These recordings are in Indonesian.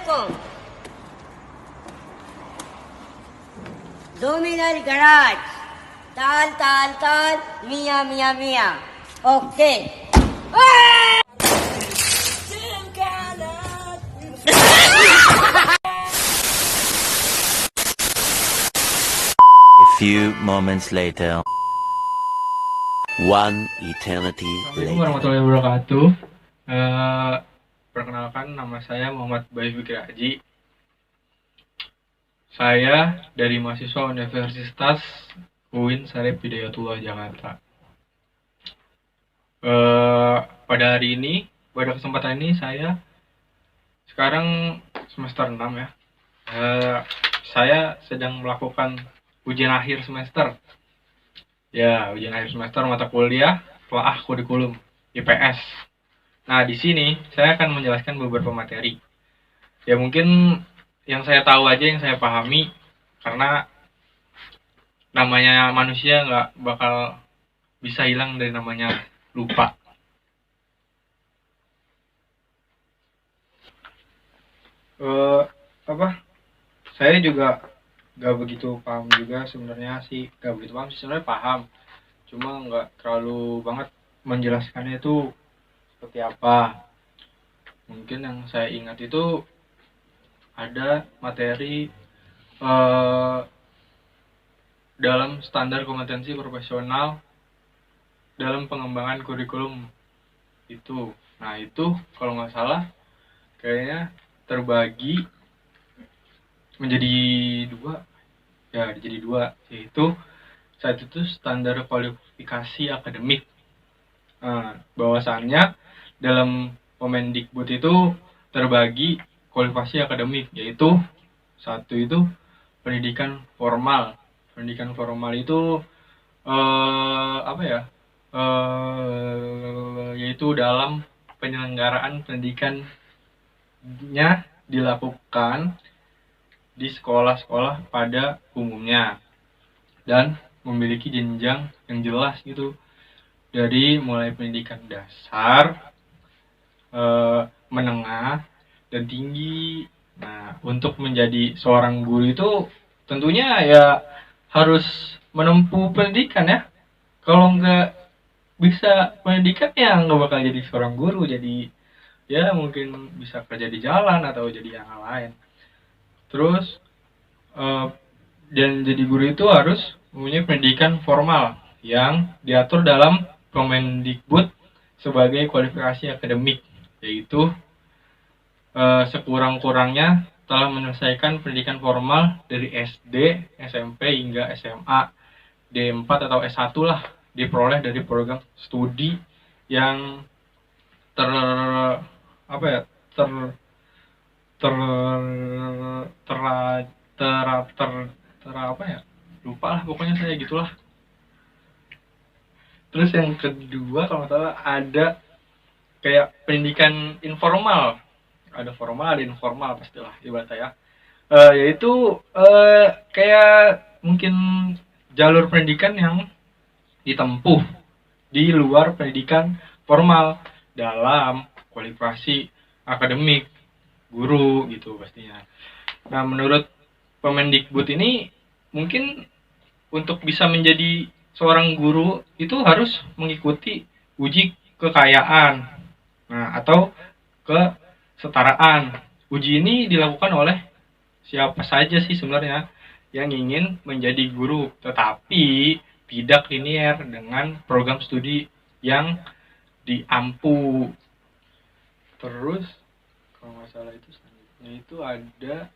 welcome. Luminary Garage. Tal, tal, tal. Mia, mia, mia. Okay. A few moments later. One eternity Assalamualaikum later. warahmatullahi wabarakatuh. Perkenalkan, nama saya Muhammad Bayu Fikri Haji. Saya dari mahasiswa Universitas UIN Syarif Hidayatullah Jakarta. Pada hari ini, pada kesempatan ini saya sekarang semester 6 ya. Saya sedang melakukan ujian akhir semester. Ya, ujian akhir semester mata kuliah telaah kurikulum IPS. Nah, di sini saya akan menjelaskan beberapa materi. Ya, mungkin yang saya tahu aja, yang saya pahami, karena namanya manusia nggak bakal bisa hilang dari namanya lupa. Saya juga nggak begitu paham juga sebenarnya sih, nggak begitu paham sih, sebenarnya paham, cuma nggak terlalu banget menjelaskannya itu seperti apa. Mungkin yang saya ingat itu ada materi dalam standar kompetensi profesional dalam pengembangan kurikulum itu. Nah, itu kalau nggak salah kayaknya terbagi menjadi dua, yaitu satu itu standar kualifikasi akademik. Nah, bahwasannya dalam Kemendikbud itu terbagi kualifikasi akademik, yaitu satu itu pendidikan formal. Pendidikan formal itu yaitu dalam penyelenggaraan pendidikannya dilakukan di sekolah-sekolah pada umumnya dan memiliki jenjang yang jelas gitu, dari mulai pendidikan dasar, menengah, dan tinggi. Nah, untuk menjadi seorang guru itu tentunya ya harus menempuh pendidikan ya. Kalau nggak bisa pendidikan ya nggak bakal jadi seorang guru, jadi ya mungkin bisa kerja di jalan atau jadi yang lain. Terus dan jadi guru itu harus mempunyai pendidikan formal yang diatur dalam Kemendikbud sebagai kualifikasi akademik, yaitu sekurang-kurangnya telah menyelesaikan pendidikan formal dari SD, SMP hingga SMA, D4 atau S1 lah, diperoleh dari program studi yang lupa lah pokoknya saya gitulah. Terus yang kedua kalau nggak salah ada kayak pendidikan informal, ada formal ada informal pastilah ibaratnya ya. Yaitu kayak mungkin jalur pendidikan yang ditempuh di luar pendidikan formal dalam kualifikasi akademik guru gitu pastinya. Nah, menurut Kemendikbud ini mungkin untuk bisa menjadi seorang guru itu harus mengikuti uji kekayaan, nah atau kesetaraan. Uji ini dilakukan oleh siapa saja sih sebenarnya yang ingin menjadi guru, tetapi tidak linear dengan program studi yang diampu. Terus kalau nggak salah itu selanjutnya itu ada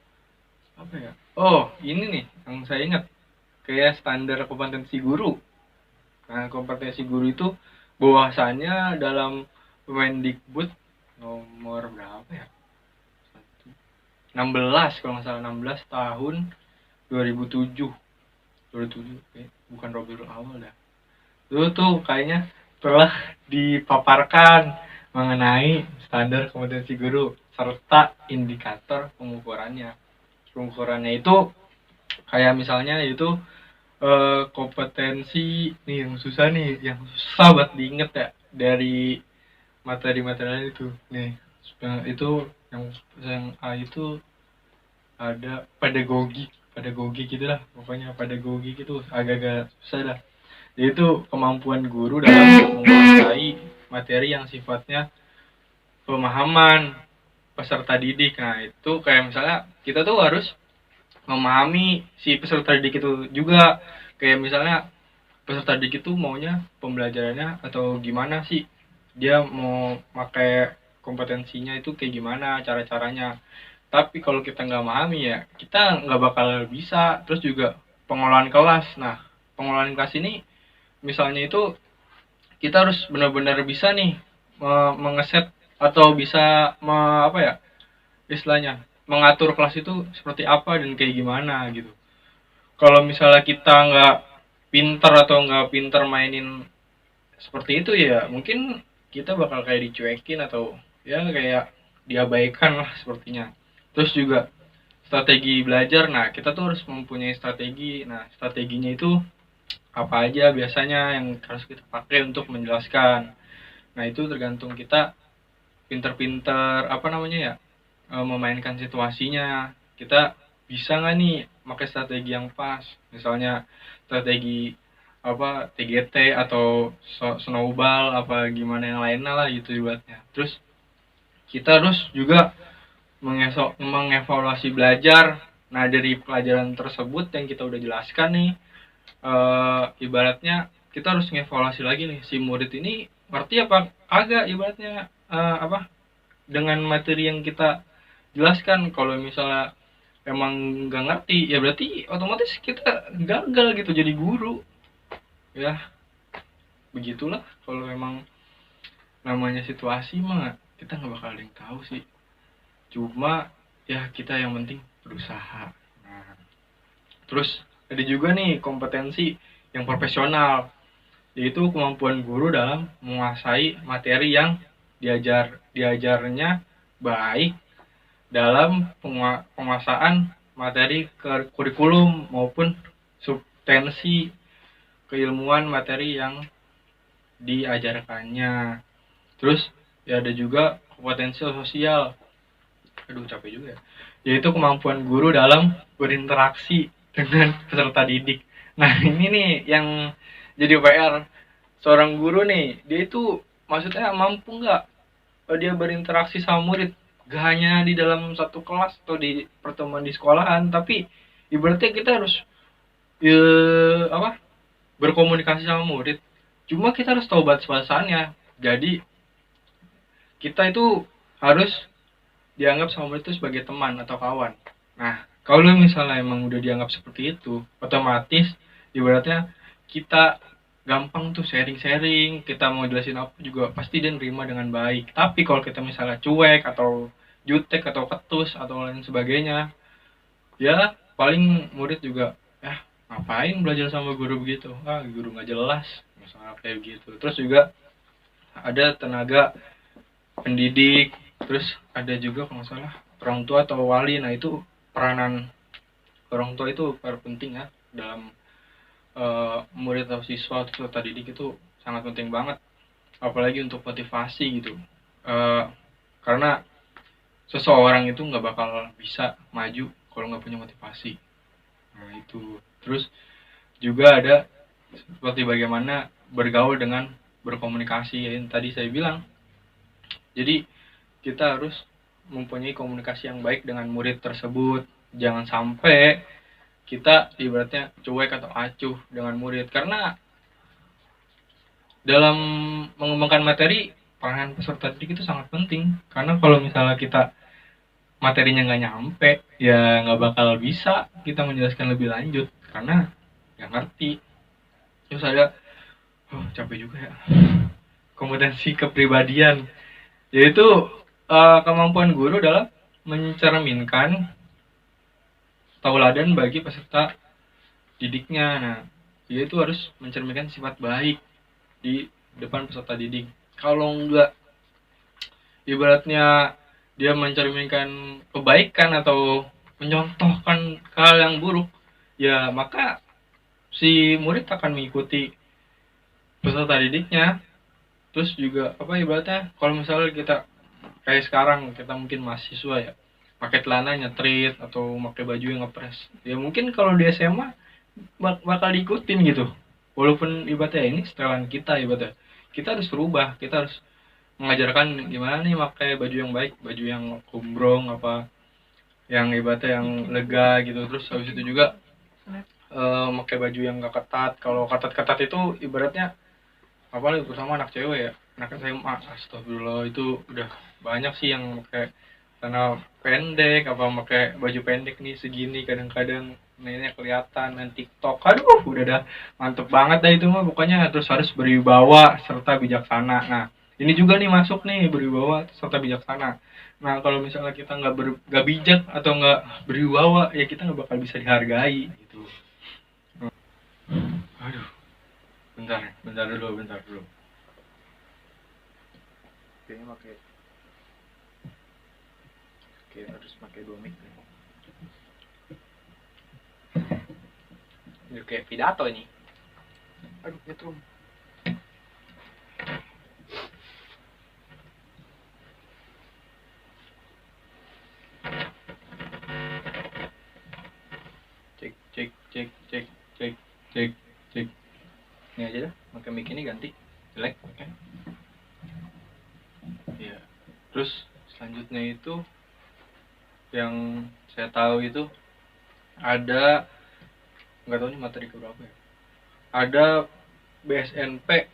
apa ya? Oh, ini nih yang saya ingat, kayak standar kompetensi guru. Nah, kompetensi guru itu bahwasannya dalam Kemendikbud nomor berapa ya? 16 kalau nggak salah, 16 tahun 2007. Bukan Rabiul Awal dah. Itu tuh kayaknya telah dipaparkan mengenai standar kompetensi guru serta indikator pengukurannya. Pengukurannya itu kayak misalnya itu kompetensi nih yang susah buat diinget ya dari materi-materi itu nih, itu Yang A itu ada pedagogi gitulah, pokoknya pedagogi gitu agak-agak susah dah. Yaitu kemampuan guru dalam menguasai materi yang sifatnya pemahaman peserta didik. Nah itu kayak misalnya kita tuh harus memahami si peserta didik itu juga, kayak misalnya peserta didik itu maunya pembelajarannya atau gimana sih, dia mau pakai kompetensinya itu kayak gimana cara-caranya. Tapi kalau kita nggak memahami ya kita nggak bakal bisa. Terus juga pengelolaan kelas. Nah pengelolaan kelas ini misalnya itu kita harus benar-benar bisa nih mengeset atau bisa apa ya istilahnya mengatur kelas itu seperti apa dan kayak gimana gitu. Kalau misalnya kita nggak pinter atau nggak pinter mainin seperti itu ya mungkin kita bakal kayak dicuekin atau ya kayak diabaikan lah sepertinya. Terus juga strategi belajar. Nah kita tuh harus mempunyai strategi. Nah strateginya itu apa aja biasanya yang harus kita pakai untuk menjelaskan. Nah itu tergantung kita pinter-pinter apa namanya ya memainkan situasinya. Kita bisa nggak nih pakai strategi yang pas, misalnya strategi apa TGT atau snowball apa gimana yang lainnya lah gitu ibaratnya. Terus kita harus juga mengevaluasi belajar. Nah dari pelajaran tersebut yang kita udah jelaskan nih, ibaratnya kita harus ngevaluasi lagi nih si murid ini ngerti apa agak ibaratnya apa dengan materi yang kita jelaskan. Kalau misalnya emang nggak ngerti ya berarti otomatis kita gagal gitu jadi guru ya. Begitulah kalau memang namanya situasi mah kita nggak bakal ada yang tahu sih, cuma ya kita yang penting berusaha. Nah, terus ada juga nih kompetensi yang profesional, yaitu kemampuan guru dalam menguasai materi yang diajarnya baik dalam penguasaan materi kurikulum maupun substansi keilmuan materi yang diajarkannya. Terus ya ada juga kompetensi sosial, aduh capek juga ya, yaitu kemampuan guru dalam berinteraksi dengan peserta didik. Nah ini nih yang jadi PR seorang guru nih, dia itu maksudnya mampu nggak dia berinteraksi sama murid, gak hanya di dalam satu kelas atau di pertemuan di sekolahan, tapi ibaratnya kita harus ya, apa berkomunikasi sama murid. Cuma kita harus tahu batas-batasannya. Jadi kita itu harus dianggap sama murid itu sebagai teman atau kawan. Nah, kalau misalnya emang udah dianggap seperti itu, otomatis ibaratnya kita gampang tuh sharing-sharing, kita mau jelasin apa juga pasti dia nerima dengan baik. Tapi kalau kita misalnya cuek atau jutek atau ketus atau lain sebagainya, ya paling murid juga ngapain belajar sama guru begitu, guru nggak jelas misalnya kayak gitu. Terus juga ada tenaga pendidik, terus ada juga kalau nggak salah orang tua atau wali. Nah itu peranan orang tua itu penting ya dalam murid atau siswa atau peserta didik itu sangat penting banget, apalagi untuk motivasi gitu. Karena seseorang itu nggak bakal bisa maju kalau nggak punya motivasi. Nah itu. Terus juga ada seperti bagaimana bergaul dengan berkomunikasi yang tadi saya bilang. Jadi kita harus mempunyai komunikasi yang baik dengan murid tersebut. Jangan sampai kita ibaratnya cuek atau acuh dengan murid, karena dalam mengembangkan materi peranan peserta didik itu sangat penting. Karena kalau misalnya kita materinya nggak nyampe, ya nggak bakal bisa kita menjelaskan lebih lanjut karena nggak ngerti. Terus ada capek juga ya, kompetensi kepribadian, yaitu kemampuan guru dalam mencerminkan tauladan bagi peserta didiknya. Nah, dia itu harus mencerminkan sifat baik di depan peserta didik. Kalau enggak, ibaratnya dia mencerminkan kebaikan atau menyontohkan hal yang buruk, ya maka si murid akan mengikuti peserta didiknya. Terus juga ibaratnya kalau misalnya kita kayak sekarang kita mungkin mahasiswa ya, pakai celana nyetrit atau pakai baju yang ngepres. Ya mungkin kalau di SMA bakal diikutin gitu. Walaupun ibaratnya ini setelan kita, ibaratnya kita harus berubah, kita harus mengajarkan gimana nih pakai baju yang baik, baju yang kumbrong apa yang ibaratnya yang lega gitu. Terus habis itu juga pakai baju yang gak ketat. Kalau ketat-ketat itu ibaratnya apalagi terutama anak cewek ya, anak SMA, astagfirullah, itu udah banyak sih yang pakai celana pendek apa pakai baju pendek nih segini, kadang-kadang neneknya kelihatan main TikTok. Aduh, udah dah mantep banget dah itu mah pokoknya. Terus harus berwibawa serta bijaksana. Nah, ini juga nih masuk nih, berwibawa serta bijaksana. Nah, kalau misalnya kita nggak bijak atau nggak berwibawa, ya kita nggak bakal bisa dihargai gitu. Aduh, bentar dulu. Kayaknya harus pakai 2 mic nih. Ini kayak pidato ini. Aduh, nyetrum. Cek. Ini aja dah, pakai mic ini ganti. Jelek, oke. Ya. Terus selanjutnya itu yang saya tahu itu ada, nggak tahu nih materi keberapa ya, ada BSNP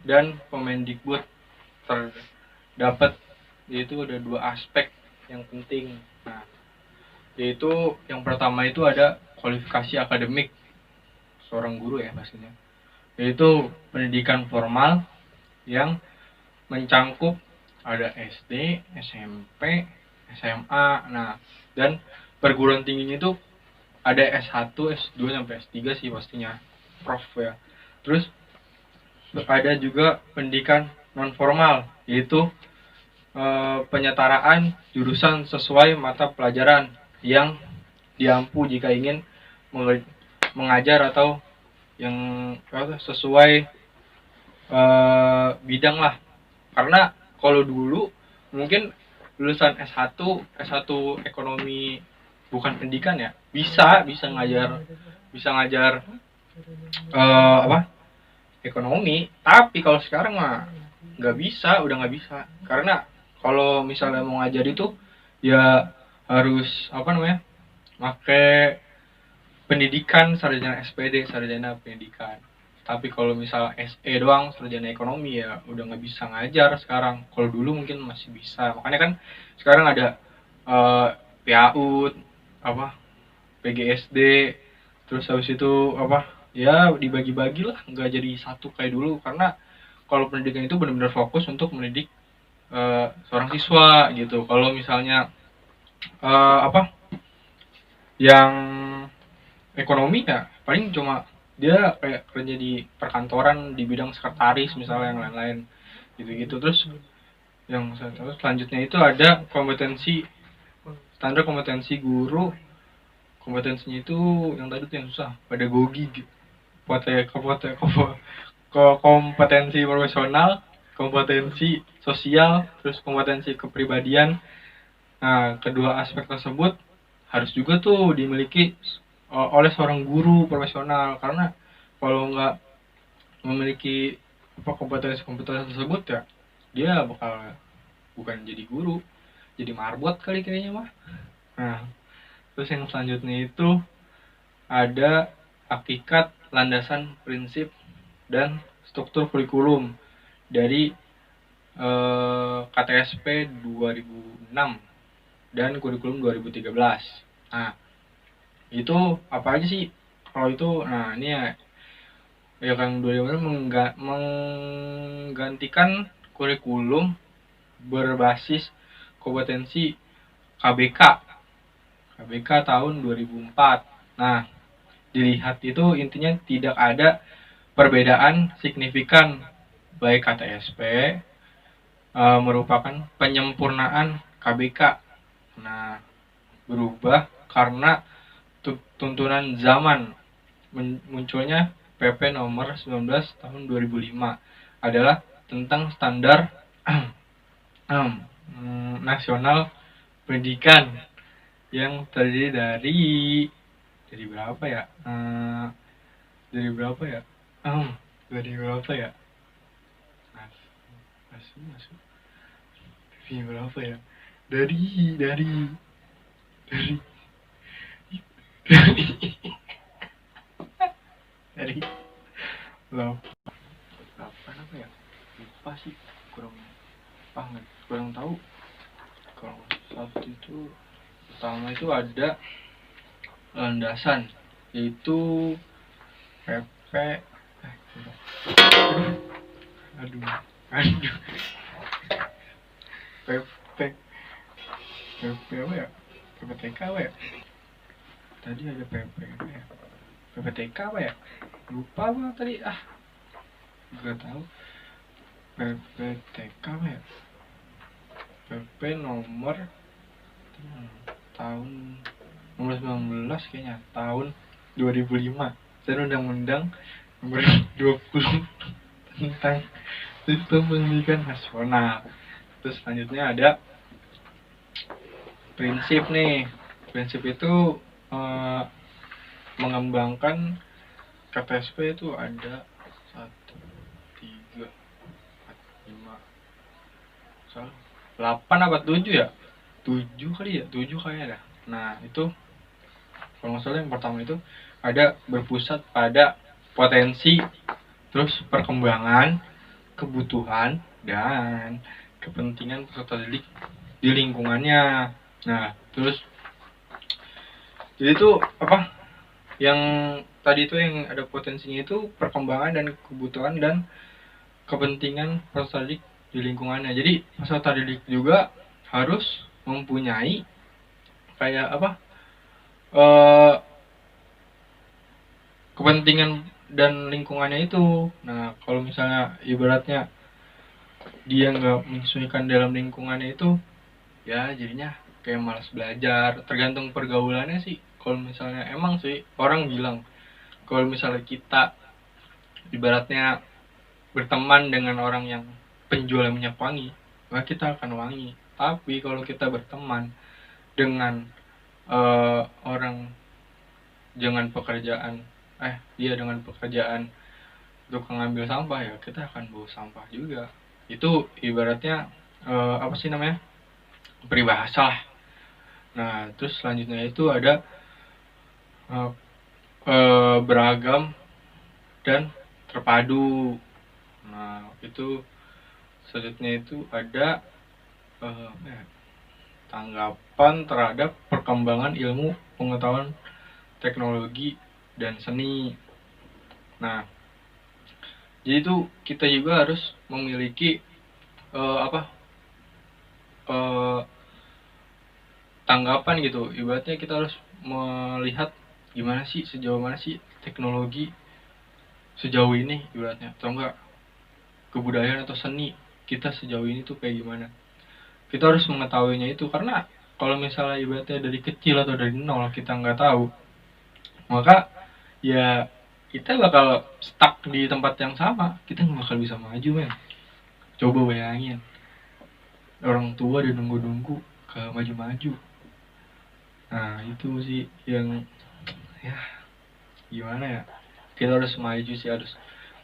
dan Kemendikbud terdapat, yaitu ada 2 aspek yang penting. Nah, yaitu yang pertama itu ada kualifikasi akademik seorang guru ya pastinya, yaitu pendidikan formal yang mencangkup ada SD, SMP, SMA. Nah, dan perguruan tingginya itu ada S1, S2 sampai S3 sih pastinya, prof ya. Terus ada juga pendidikan non formal, yaitu penyetaraan jurusan sesuai mata pelajaran yang diampu jika ingin mengajar atau yang sesuai bidang lah. Karena kalau dulu mungkin lulusan S1 ekonomi bukan pendidikan ya, bisa ngajar ekonomi, tapi kalau sekarang mah udah nggak bisa. Karena kalau misalnya mau ngajar itu ya harus pakai pendidikan sarjana SPD, sarjana pendidikan. Tapi kalau misal SE doang, sarjana ekonomi, ya udah nggak bisa ngajar sekarang. Kalau dulu mungkin masih bisa. Makanya kan sekarang ada PAUD, PGSD, terus habis itu ya dibagi-bagi lah, nggak jadi satu kayak dulu. Karena kalau pendidikan itu benar-benar fokus untuk mendidik seorang siswa gitu. Kalau misalnya yang ekonomi ya paling cuma dia kayak kerja di perkantoran di bidang sekretaris misalnya, yang lain-lain gitu-gitu. Terus yang selanjutnya itu ada standar kompetensi guru. Kompetensinya itu yang tadi tuh yang susah, pedagogi gitu. Kompetensi profesional, kompetensi sosial, terus kompetensi kepribadian. Nah, kedua aspek tersebut harus juga tuh dimiliki oleh seorang guru profesional. Karena kalau nggak memiliki kompetensi tersebut ya, dia bakal bukan jadi guru, jadi marbot kayaknya mah. Nah, terus yang selanjutnya itu ada hakikat, landasan, prinsip, dan struktur kurikulum dari KTSP 2006 dan kurikulum 2013. Nah, itu apa aja sih kalau itu? Nah, ini ya kan 2006 menggantikan kurikulum berbasis kompetensi KBK tahun 2004. Nah, dilihat itu intinya tidak ada perbedaan signifikan, baik KTSP merupakan penyempurnaan KBK. Nah, berubah karena tuntunan zaman. Munculnya PP nomor 19 tahun 2005 adalah tentang standar nasional pendidikan yang terdiri dari berapa ya? Dari berapa ya? Dari berapa ya? Masuk. Dari berapa ya? Dari dari dari delapan apa ya? Lupa sih, kurang tahu. Kalau satu itu pertama itu ada landasan, yaitu PP aduh PP apa ya, PPTK apa ya, tadi ada PP apa ya, PPTK apa ya, lupa bang tadi, nggak tahu. PPTK apa ya, PP nomor tahun nomor 19 kayaknya, tahun 2005, dan undang-undang nomor 20 tentang sistem pendidikan nasional. Terus selanjutnya ada prinsip nih. Prinsip itu mengembangkan KTSP itu ada 1, 3, 4, 5, 8 apa 7 ya? 7 kali ya? 7 kayaknya dah. Nah, itu kalau nggak salah yang pertama itu ada berpusat pada potensi, terus perkembangan, kebutuhan, dan kepentingan peserta didik di lingkungannya. Nah, terus jadi itu apa? Yang tadi itu yang ada potensinya itu perkembangan dan kebutuhan dan kepentingan peserta didik di lingkungannya. Jadi peserta didik juga harus mempunyai kayak apa? Kepentingan dan lingkungannya itu. Nah, kalau misalnya ibaratnya dia nggak menyesuaikan dalam lingkungannya itu, ya jadinya kayak malas belajar. Tergantung pergaulannya sih. Kalau misalnya emang sih orang bilang kalau misalnya kita ibaratnya berteman dengan orang yang penjual minyak wangi, maka kita akan wangi. Tapi kalau kita berteman dengan orang dengan pekerjaan dengan pekerjaan tukang ngambil sampah, ya kita akan bawa sampah juga. Itu ibaratnya apa sih namanya, peribahasa lah. Nah, terus selanjutnya itu ada beragam dan terpadu. Nah, itu selanjutnya itu ada tanggapan terhadap perkembangan ilmu pengetahuan teknologi dan seni. Nah, jadi itu kita juga harus memiliki tanggapan gitu. Ibaratnya kita harus melihat gimana sih, sejauh mana sih teknologi sejauh ini ibaratnya, atau enggak kebudayaan atau seni kita sejauh ini tuh kayak gimana. Kita harus mengetahuinya itu, karena kalau misalnya ibaratnya dari kecil atau dari nol kita nggak tahu, maka ya kita bakal stuck di tempat yang sama, kita nggak bakal bisa maju, men. Coba bayangin, orang tua udah nunggu-nunggu ke maju-maju. Nah, itu sih yang ya gimana ya, kita harus maju sih, harus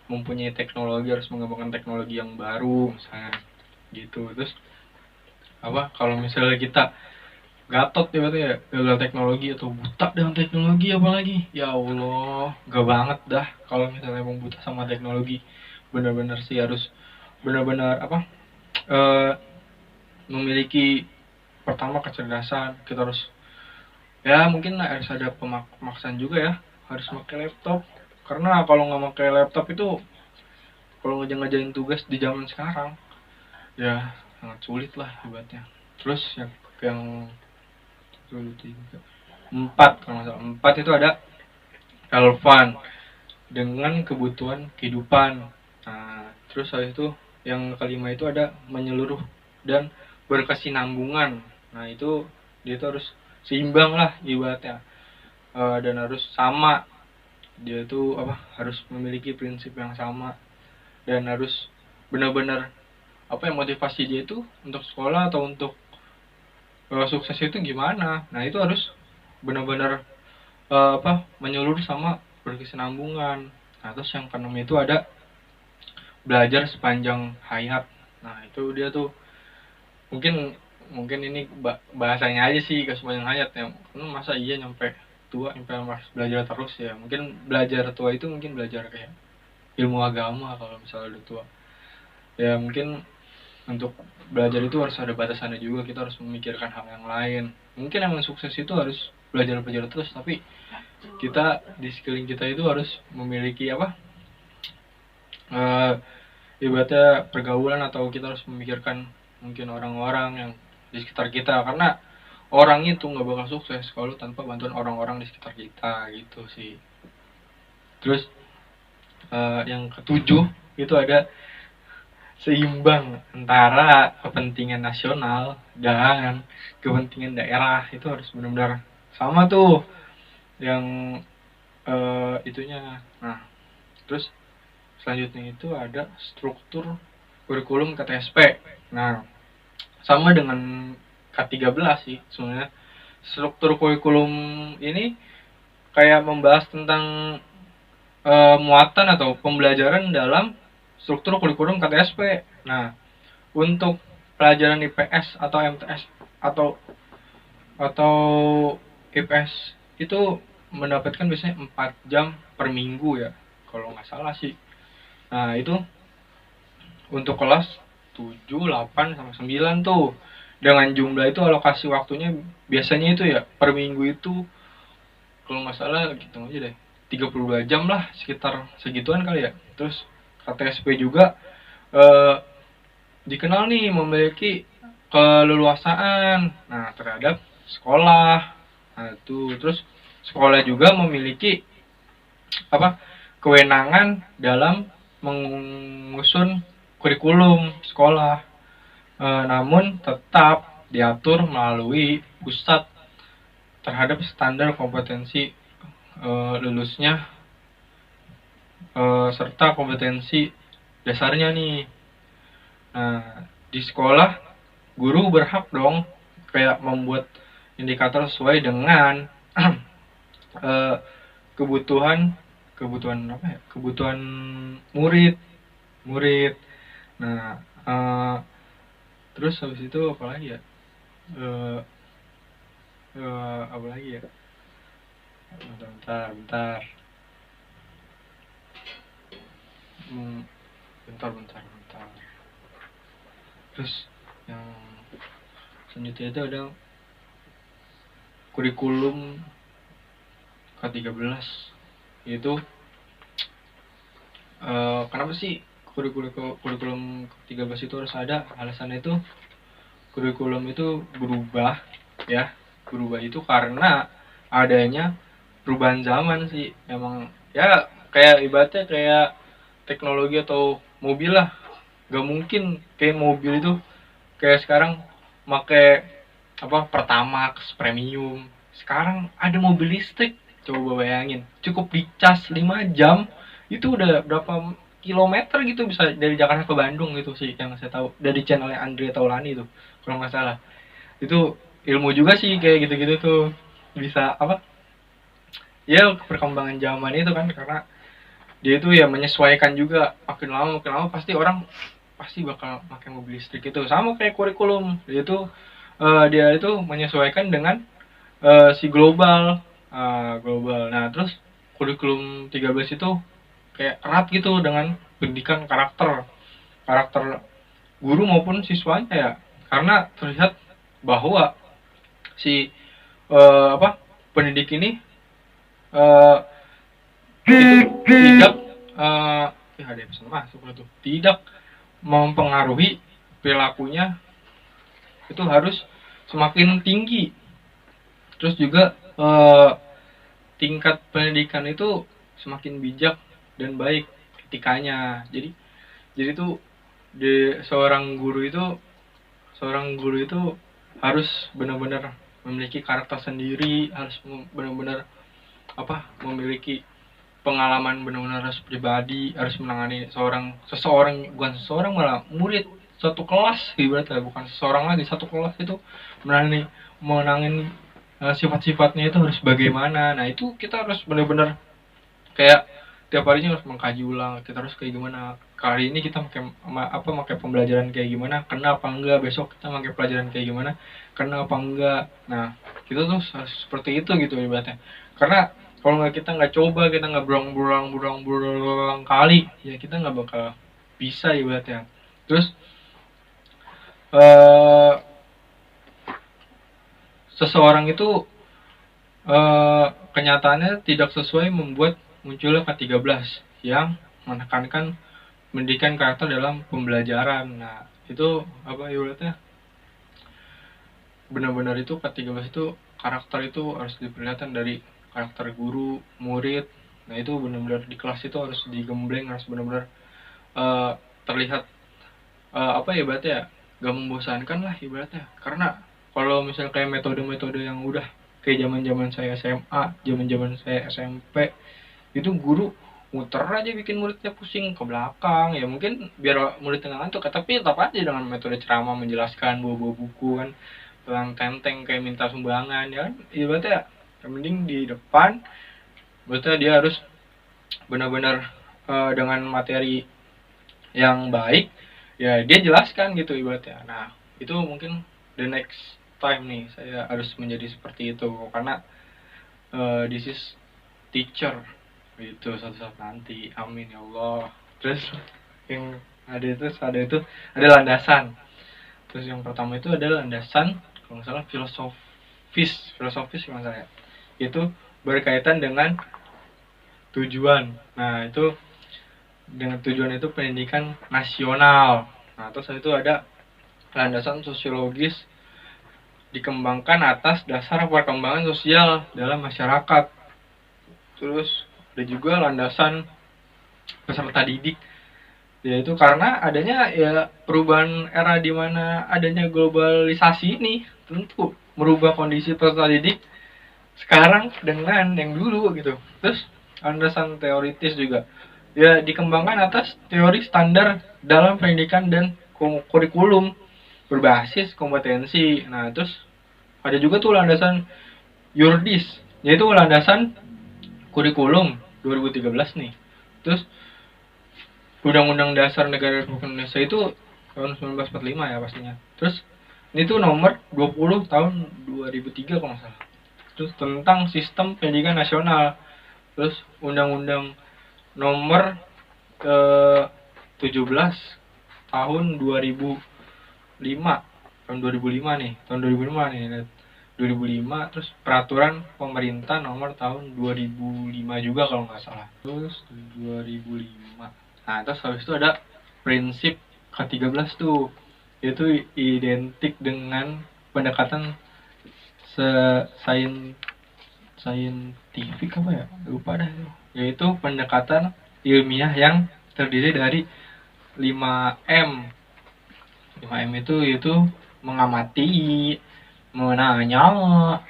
mempunyai teknologi, harus mengembangkan teknologi yang baru misalnya gitu. Terus apa, kalau misalnya kita gatot ya dengan teknologi atau buta dengan teknologi, apalagi ya Allah, gak banget dah kalau misalnya emang buta sama teknologi. Benar-benar sih harus benar-benar memiliki pertama kecerdasan. Kita harus mungkin harus ada pemaksaan juga ya, harus pakai laptop, karena kalau nggak pakai laptop itu kalau ngerjain tugas di zaman sekarang ya sangat sulit lah ibaratnya. Terus yang 4, kalau nggak salah 4 itu ada relevan dengan kebutuhan kehidupan. Nah, terus habis itu yang kelima itu ada menyeluruh dan berkesinambungan. Nah, itu dia itu harus seimbang lah ibaratnya, dan harus sama. Dia itu harus memiliki prinsip yang sama dan harus benar-benar apa yang motivasi dia itu untuk sekolah atau untuk sukses itu gimana. Nah itu harus benar-benar menyeluruh sama berkesinambungan. Nah terus yang keenam itu ada belajar sepanjang hayat. Nah itu dia tuh mungkin mungkin ini bahasanya aja sih, ke sepanjang hayat ya. Masa iya nyampe tua sampai harus belajar terus ya. Mungkin belajar tua itu mungkin belajar kayak ilmu agama kalau misalnya udah tua ya. Mungkin untuk belajar itu harus ada batasannya juga, kita harus memikirkan hal yang lain. Mungkin emang sukses itu harus belajar terus, tapi kita di sekeliling kita itu harus memiliki ibaratnya pergaulan, atau kita harus memikirkan mungkin orang-orang yang di sekitar kita, karena orang itu nggak bakal sukses kalau tanpa bantuan orang-orang di sekitar kita gitu sih. Terus yang ketujuh itu ada seimbang antara kepentingan nasional dan kepentingan daerah. Itu harus benar-benar sama tuh yang itunya. Nah terus selanjutnya itu ada struktur kurikulum KTSP. Nah sama dengan K13 sih sebenarnya. Struktur kurikulum ini kayak membahas tentang muatan atau pembelajaran dalam struktur kurikulum KTSP. Nah, untuk pelajaran IPS atau MTS atau IPS itu mendapatkan biasanya 4 jam per minggu ya, kalau nggak salah sih. Nah, itu untuk kelas 7, 8, sama 9 tuh. Dengan jumlah itu alokasi waktunya biasanya itu ya per minggu itu kalau nggak salah gitu aja deh 32 jam lah, sekitar segituan kali ya. Terus KTSP juga dikenal nih memiliki keleluasaan terhadap sekolah. Nah itu terus sekolah juga memiliki kewenangan dalam mengusung kurikulum sekolah, namun tetap diatur melalui pusat terhadap standar kompetensi lulusnya serta kompetensi dasarnya nih. Nah, di sekolah guru berhak dong kayak membuat indikator sesuai dengan kebutuhan murid. Nah, terus habis itu apa lagi ya? Bentar. Bentar. Terus yang selanjutnya itu ada kurikulum K13. Yaitu kenapa sih kurikulum K13 itu harus ada? Alasannya itu kurikulum itu berubah ya. Berubah itu karena adanya perubahan zaman sih. Emang ya kayak ibaratnya kayak teknologi atau mobil lah. Gak mungkin kayak mobil itu kayak sekarang pakai Pertamax premium. Sekarang ada mobil listrik, coba bayangin, cukup dicas 5 jam itu udah berapa kilometer gitu, bisa dari Jakarta ke Bandung gitu sih yang saya tahu, dari channelnya Andre Taulani tuh kalau nggak salah. Itu ilmu juga sih kayak gitu-gitu tuh, bisa ya perkembangan zaman itu kan, karena dia itu ya menyesuaikan juga. Makin lama pasti orang bakal pakai mobil listrik. Itu sama kayak kurikulum, dia itu menyesuaikan dengan si global. Nah terus kurikulum 13 itu kayak erat gitu dengan pendidikan karakter guru maupun siswanya ya, karena terlihat bahwa si pendidik ini tidak ada yang pesan masuk tuh, tidak mempengaruhi perilakunya itu harus semakin tinggi. Terus juga tingkat pendidikan itu semakin bijak dan baik etikanya. Jadi tuh seorang guru itu harus benar-benar memiliki karakter sendiri, harus benar-benar memiliki pengalaman benar-benar harus pribadi, harus menangani seseorang malah murid satu kelas ibaratnya, bukan seseorang lagi, satu kelas itu menangin sifat-sifatnya itu harus bagaimana. Nah itu kita harus benar-benar kayak tiap harinya harus mengkaji ulang, kita harus kayak gimana, kali ini kita pakai pembelajaran kayak gimana, kena apa enggak, besok kita pakai pelajaran kayak gimana, kena apa enggak. Nah kita tuh harus seperti itu gitu ibaratnya, karena kalau nggak kita nggak coba, kita nggak berulang kali, ya kita nggak bakal bisa ibaratnya. Terus eh seseorang itu kenyataannya tidak sesuai membuat munculnya K13 yang menekankan pendidikan karakter dalam pembelajaran. Nah itu apa ibaratnya, benar-benar itu K13 itu karakter itu harus diperlihatkan dari karakter guru, murid. Nah itu benar-benar di kelas itu harus digembleng, harus benar-benar terlihat apa ya ibaratnya, gak membosankan lah ibaratnya. Karena kalau misalnya kayak metode-metode yang udah kayak zaman-zaman saya SMA, zaman-zaman saya SMP, itu guru muter aja bikin muridnya pusing ke belakang, ya mungkin biar muridnya ngantuk, tapi tetap aja dengan metode ceramah menjelaskan, bawa buku kan, pelang tenteng kayak minta sumbangan, ya kan ibaratnya yang mending di depan, berarti dia harus benar-benar dengan materi yang baik, ya dia jelaskan gitu ibaratnya. Nah itu mungkin the next time nih saya harus menjadi seperti itu, karena this is teacher itu suatu saat nanti, amin ya Allah. Terus yang ada landasan. Terus yang pertama itu ada landasan kalau nggak salah filosofis kalau nggak salah ya, itu berkaitan dengan tujuan. Nah itu dengan tujuan itu pendidikan nasional. Nah terus itu ada landasan sosiologis dikembangkan atas dasar perkembangan sosial dalam masyarakat. Terus ada juga landasan peserta didik, yaitu karena adanya ya perubahan era di mana adanya globalisasi ini tentu merubah kondisi peserta didik sekarang dengan yang dulu gitu. Terus landasan teoritis juga ya dikembangkan atas teori standar dalam pendidikan dan kurikulum berbasis kompetensi. Nah terus ada juga tuh landasan yuridis, yaitu landasan kurikulum 2013 nih. Terus Undang-Undang Dasar Negara Republik Indonesia itu tahun 1945 ya pastinya. Terus ini tuh nomor 20 tahun 2003 kalau nggak salah. Terus tentang sistem pendidikan nasional. Terus Undang-Undang nomor 17 tahun 2005. Tahun 2005 nih. Tahun 2005 nih. 2005, terus peraturan pemerintah nomor tahun 2005 juga kalau nggak salah. Terus 2005. Nah terus habis itu ada prinsip K13 tuh, yaitu identik dengan pendekatan saintifik apa ya, lupa dah, yaitu pendekatan ilmiah yang terdiri dari 5M. 5M itu mengamati, menanya,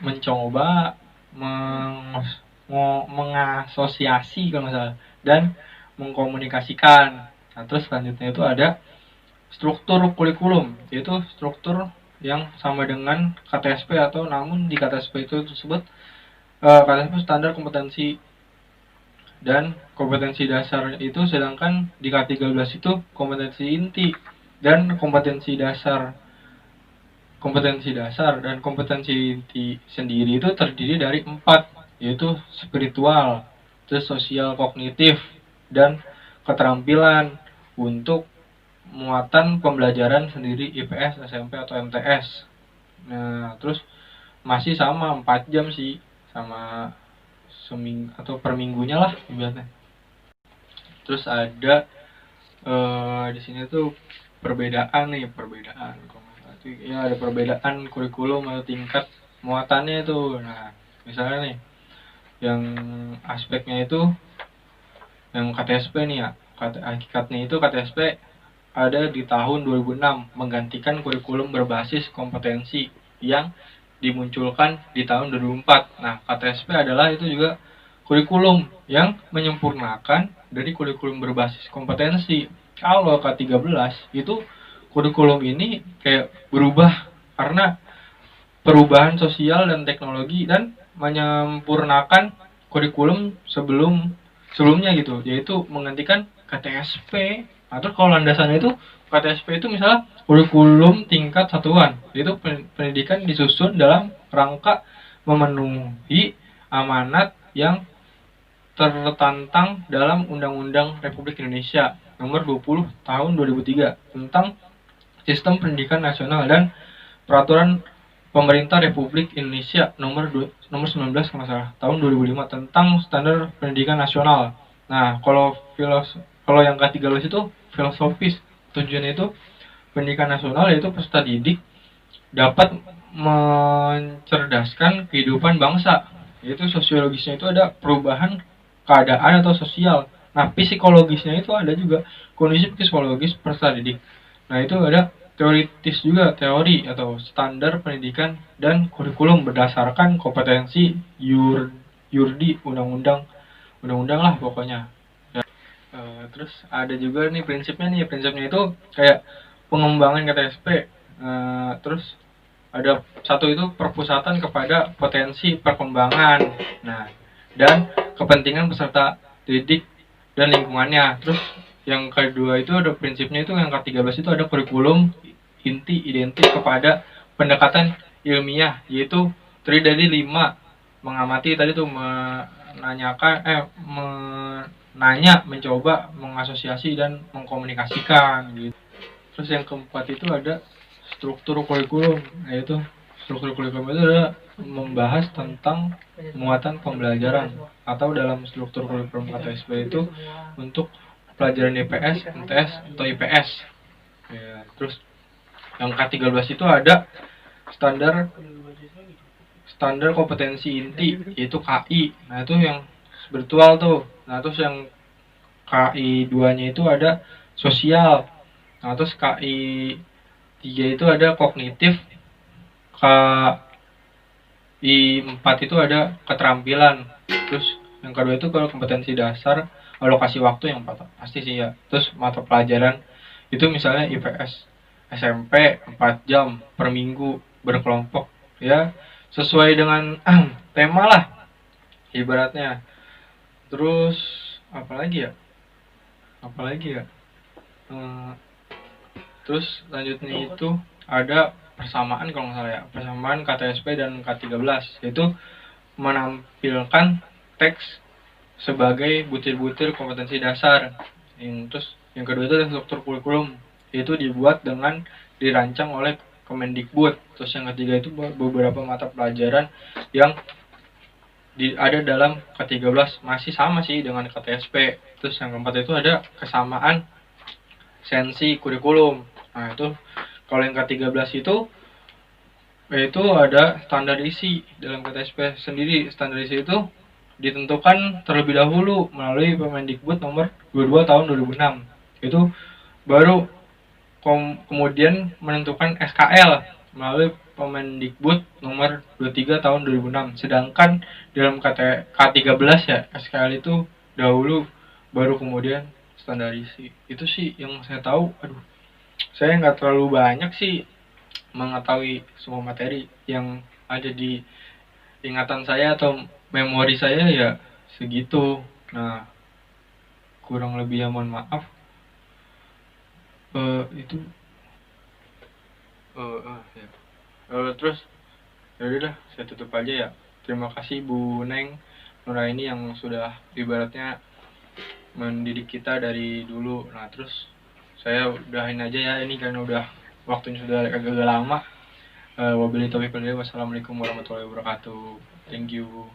mencoba, mengasosiasi kalau nggak salah, dan mengkomunikasikan. Nah terus selanjutnya itu ada struktur kurikulum, yaitu struktur yang sama dengan KTSP, atau namun di KTSP itu tersebut KTSP standar kompetensi dan kompetensi dasar itu, sedangkan di K13 itu kompetensi inti dan kompetensi dasar. Kompetensi dasar dan kompetensi inti sendiri itu terdiri dari 4, yaitu spiritual, terus sosial, kognitif, dan keterampilan untuk muatan pembelajaran sendiri IPS, SMP, atau MTS. Nah terus masih sama 4 jam sih, sama seminggu atau per minggunya lah ibaratnya. Terus ada di sini tuh perbedaan ya, ada perbedaan kurikulum atau tingkat muatannya itu. Nah misalnya nih yang aspeknya itu yang KTSP nih ya, hakikatnya itu KTSP ada di tahun 2006 menggantikan kurikulum berbasis kompetensi yang dimunculkan di tahun 2004. Nah KTSP adalah itu juga kurikulum yang menyempurnakan dari kurikulum berbasis kompetensi. Kalau K13 itu kurikulum ini kayak berubah karena perubahan sosial dan teknologi dan menyempurnakan kurikulum sebelumnya gitu, yaitu menggantikan KTSP. Atau kalau landasannya itu KTSP itu misalnya kurikulum tingkat satuan, yaitu pendidikan disusun dalam rangka memenuhi amanat yang tertantang dalam Undang-Undang Republik Indonesia Nomor 20 Tahun 2003 tentang Sistem Pendidikan Nasional dan Peraturan Pemerintah Republik Indonesia nomor 19 kalau nggak salah tahun 2005 tentang standar pendidikan nasional. Nah, kalau yang ke-13 itu filosofis. Tujuannya itu pendidikan nasional yaitu peserta didik dapat mencerdaskan kehidupan bangsa. Yaitu sosiologisnya itu ada perubahan keadaan atau sosial. Nah, psikologisnya itu ada juga kondisi psikologis peserta didik. Nah, itu ada teoritis juga, teori atau standar pendidikan dan kurikulum berdasarkan kompetensi yurdi undang-undang lah pokoknya. Dan, terus ada juga nih prinsipnya itu kayak pengembangan KTSP. Terus ada satu itu perpusatan kepada potensi perkembangan, nah dan kepentingan peserta didik dan lingkungannya. Terus yang kedua itu ada prinsipnya itu yang ke-13 itu ada kurikulum inti identik kepada pendekatan ilmiah, yaitu terdiri dari 5 mengamati tadi tuh menanya, mencoba, mengasosiasi dan mengkomunikasikan gitu. Terus yang keempat itu ada struktur kurikulum, yaitu struktur kurikulum itu adalah membahas tentang muatan pembelajaran atau dalam struktur kurikulum KTSP itu untuk pelajaran IPS, MTS atau IPS. Ya, terus yang ke-13 itu ada standar kompetensi inti yaitu KI. Nah, itu yang virtual tuh. Nah, terus yang KI 2-nya itu ada sosial. Nah, terus KI 3 itu ada kognitif. KI 4 itu ada keterampilan. Terus yang kedua itu kalau kompetensi dasar, alokasi waktu yang pasti sih ya. Terus mata pelajaran itu misalnya IPS SMP 4 jam per minggu berkelompok ya, sesuai dengan tema lah ibaratnya. Terus apalagi ya terus selanjutnya itu ada persamaan kalau nggak salah ya, persamaan KTSP dan K13 yaitu menampilkan teks sebagai butir-butir kompetensi dasar. Terus yang kedua itu struktur kurikulum, yaitu dibuat dengan dirancang oleh Kemendikbud. Terus yang ketiga itu beberapa mata pelajaran yang ada dalam K13 masih sama sih dengan KTSP. Terus yang keempat itu ada kesamaan sensi kurikulum. Nah, itu kalau yang K13 itu yaitu ada standar isi dalam KTSP sendiri. Standar isi itu ditentukan terlebih dahulu melalui Permendikbud nomor 22 tahun 2006. Itu baru kemudian menentukan SKL melalui Permendikbud nomor 23 tahun 2006. Sedangkan dalam K13 ya, SKL itu dahulu baru kemudian standar isi. Itu sih yang saya tahu. Saya nggak terlalu banyak sih mengetahui semua materi yang ada di ingatan saya atau memori saya ya segitu. Nah, kurang lebih ya mohon maaf. Itu terus ya udah saya tutup aja ya. Terima kasih Bu Neng Nuraini yang sudah ibaratnya mendidik kita dari dulu. Nah, terus saya udahin aja ya ini karena udah waktunya sudah agak lama. Wabillahi taufiq wal hidayah. Wassalamualaikum warahmatullahi wabarakatuh. Thank you.